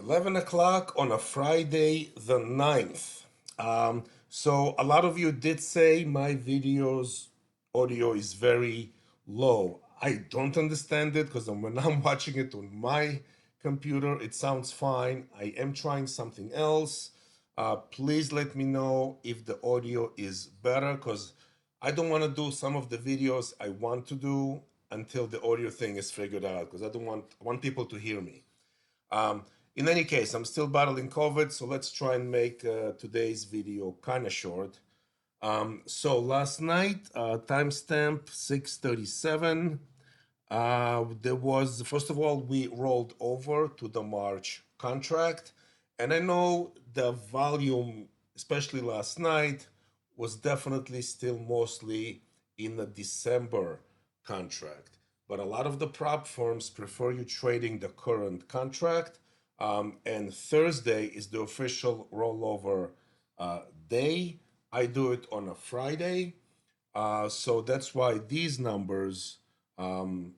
11 o'clock on a Friday, the 9th. So a lot of you did say my videos audio is very low. I don't understand it because when I'm watching it on my computer, it sounds fine. I am trying something else. Please let me know if the audio is better because I don't want to do some of the videos I want to do until the audio thing is figured out because I want people to hear me. Um, in any case, I'm still battling COVID, so let's try and make today's video kind of short. So last night, timestamp 6:37. There was, first of all, we rolled over to the March contract, and I know the volume, especially last night, was definitely still mostly in the December contract. But a lot of the prop firms prefer you trading the current contract, and Thursday is the official rollover day. I do it on a Friday, so that's why these numbers um,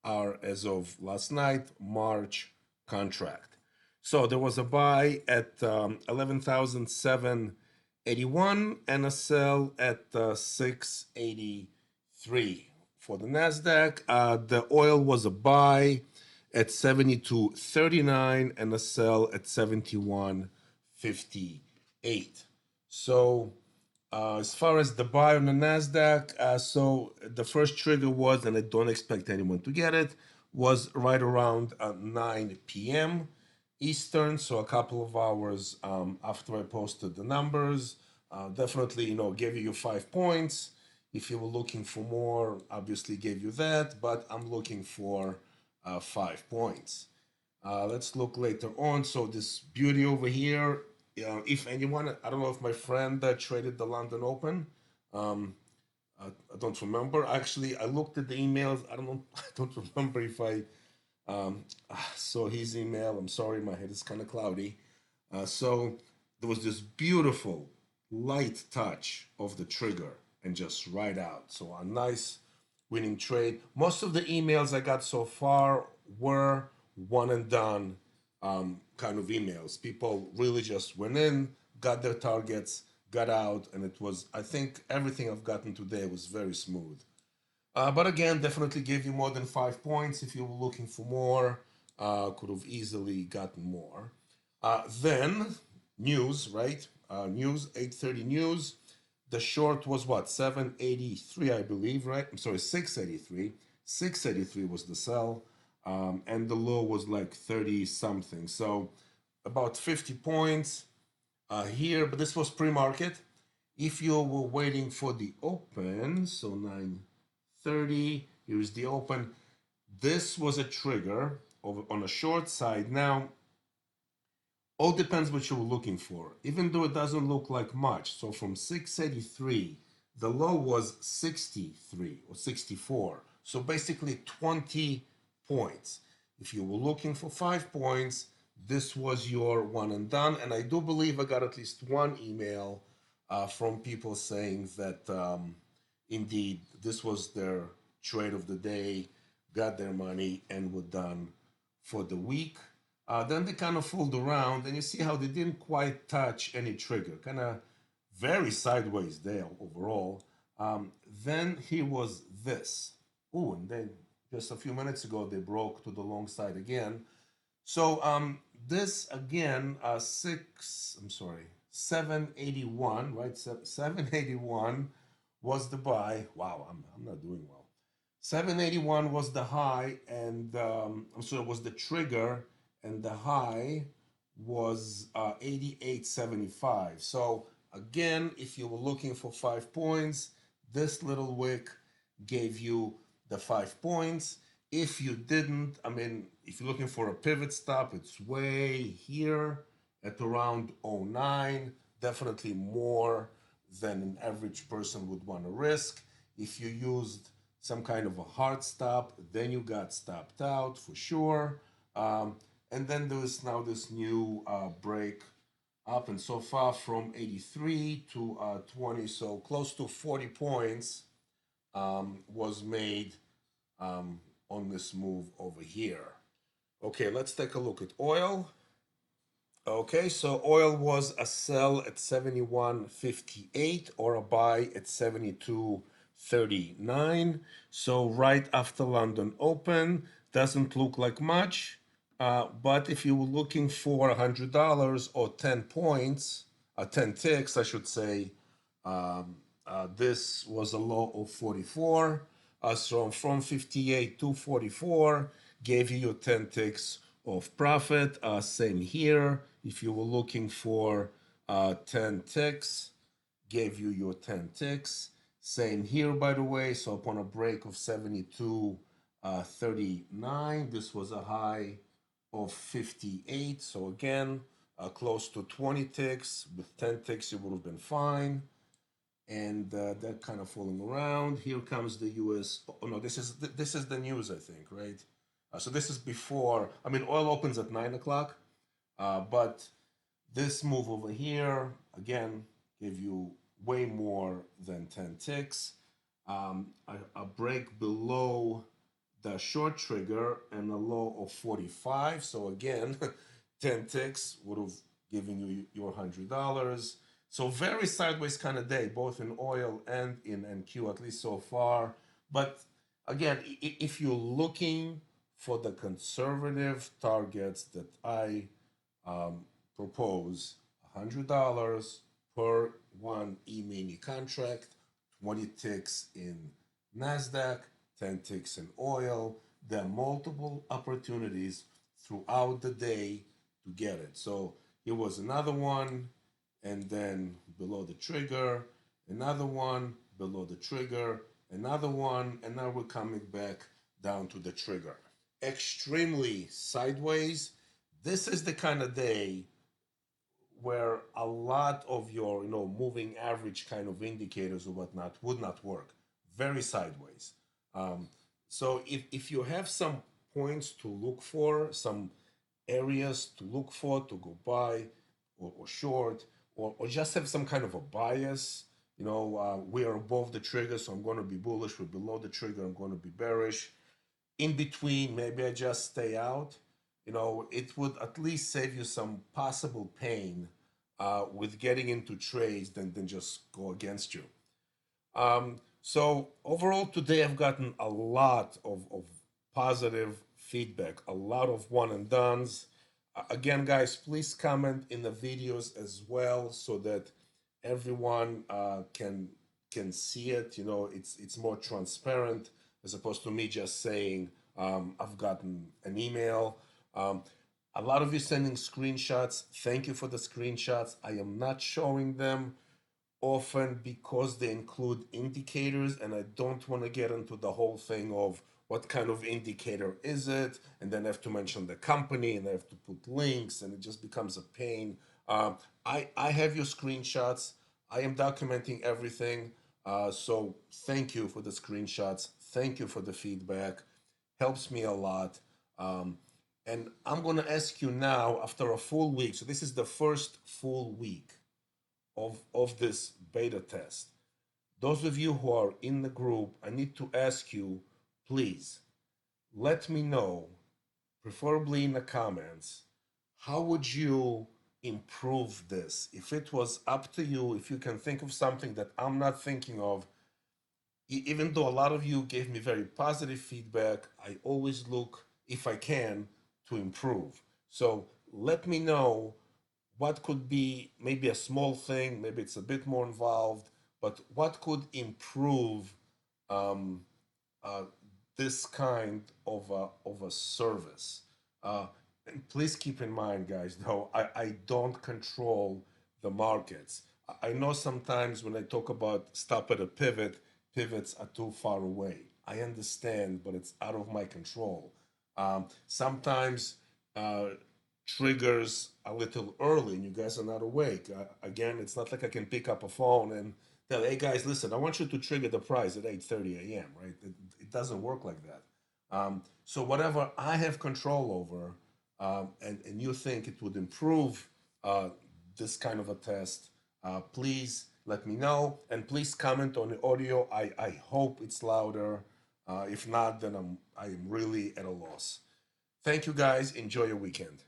are, as of last night, March contract. So there was a buy at 11,781 and a sell at 683 for the Nasdaq. The oil was a buy at 72.39 and a sell at 71.58. So as far as the buy on the Nasdaq, so the first trigger was, and I don't expect anyone to get it, was right around 9 p.m. Eastern, so a couple of hours after I posted the numbers. Definitely, gave you 5 points. If you were looking for more, obviously gave you that, but I'm looking for 5 points. Let's look later on. So this beauty over here, if anyone, I don't know if my friend traded the London Open. Um, I don't remember. Actually, I looked at the emails. I don't know. I don't remember if I saw his email. I'm sorry, my head is kind of cloudy. So there was this beautiful light touch of the trigger and just right out. So a nice winning trade. Most of the emails I got so far were one and done kind of emails. People really just went in, got their targets, got out, and it was, I think everything I've gotten today was very smooth. But again, definitely gave you more than 5 points. If you were looking for more, could have easily gotten more. Then news, right? News, 8:30 news. The short was what, 783, I believe, right? I'm sorry, 683. 683 was the sell, and the low was like 30 something. So about 50 points here, but this was pre-market. If you were waiting for the open, so 9:30, here's the open. This was a trigger on a short side. Now, all depends what you were looking for, even though it doesn't look like much. So from 683, the low was 63 or 64. So basically 20 points. If you were looking for 5 points, this was your one and done. And I do believe I got at least one email from people saying that indeed this was their trade of the day, got their money, and were done for the week. Then they kind of fooled around, and you see how they didn't quite touch any trigger, kind of very sideways there overall. Then he was this. Oh, and then just a few minutes ago they broke to the long side again. So this again, 781, right? 781 was the buy. Wow, I'm not doing well. 781 was the high, and I'm sorry, was the trigger, and the high was 88.75. So again, if you were looking for 5 points, this little wick gave you the 5 points. If you didn't, I mean, if you're looking for a pivot stop, it's way here at around '09. Definitely more than an average person would want to risk. If you used some kind of a hard stop, then you got stopped out for sure. And then there's now this new break up, and so far from 83 to 20, so close to 40 points was made on this move over here. Okay, let's take a look at oil. Okay, so oil was a sell at 71.58 or a buy at 72.39. So right after London Open, doesn't look like much, but if you were looking for $100 or 10 points, 10 ticks, I should say, this was a low of 44. So from 58 to 44 gave you your 10 ticks of profit. Same here. If you were looking for 10 ticks, gave you your 10 ticks. Same here, by the way. So upon a break of 72.39, this was a high of 58. So again, close to 20 ticks. With 10 ticks, it would have been fine. And that kind of falling around. Here comes the U.S. Oh no, this is the news, I think, right? So this is before. I mean, oil opens at 9 o'clock, but this move over here again gave you way more than 10 ticks. A break below the short trigger and a low of 45. So again, 10 ticks would have given you your $100. So very sideways kind of day, both in oil and in NQ, at least so far. But again, if you're looking for the conservative targets that I propose, $100 per one E-mini contract, 20 ticks in NASDAQ, 10 ticks in oil. There are multiple opportunities throughout the day to get it. So here was another one, and then below the trigger, another one below the trigger, another one, and now we're coming back down to the trigger. Extremely sideways. This is the kind of day where a lot of your moving average kind of indicators or whatnot would not work. Very sideways. um, so if you have some points to look for, some areas to look for to go buy or short, or just have some kind of a bias, we are above the trigger, so I'm going to be bullish. We're below the trigger, I'm going to be bearish. In between, maybe I just stay out. It would at least save you some possible pain with getting into trades than just go against you. So overall, today I've gotten a lot of positive feedback, a lot of one and dones. Again, guys, please comment in the videos as well so that everyone can see it. It's more transparent as opposed to me just saying I've gotten an email. Um, a lot of you sending screenshots. Thank you for the screenshots. I am not showing them often because they include indicators, and I don't want to get into the whole thing of what kind of indicator is it, and then I have to mention the company, and I have to put links, and it just becomes a pain. I have your screenshots. I am documenting everything. So thank you for the screenshots. Thank you for the feedback. Helps me a lot. And I'm going to ask you now, after a full week, so this is the first full week of this beta test. Those of you who are in the group, I need to ask you, please let me know, preferably in the comments, how would you improve this? If it was up to you, if you can think of something that I'm not thinking of, even though a lot of you gave me very positive feedback, I always look, if I can, to improve. So let me know what could be maybe a small thing, maybe it's a bit more involved, but what could improve um, uh, this kind of a service. And please keep in mind, guys, though, I don't control the markets. I know sometimes when I talk about stop at a pivot, pivots are too far away. I understand, but it's out of my control. Sometimes uh, triggers a little early and you guys are not awake. Again, it's not like I can pick up a phone and tell, hey guys, listen, I want you to trigger the price at 8:30 a.m., right? It doesn't work like that. So whatever I have control over, and you think it would improve uh, this kind of a test, please let me know. And please comment on the audio. I hope it's louder. If not, then I am really at a loss. Thank you guys. Enjoy your weekend.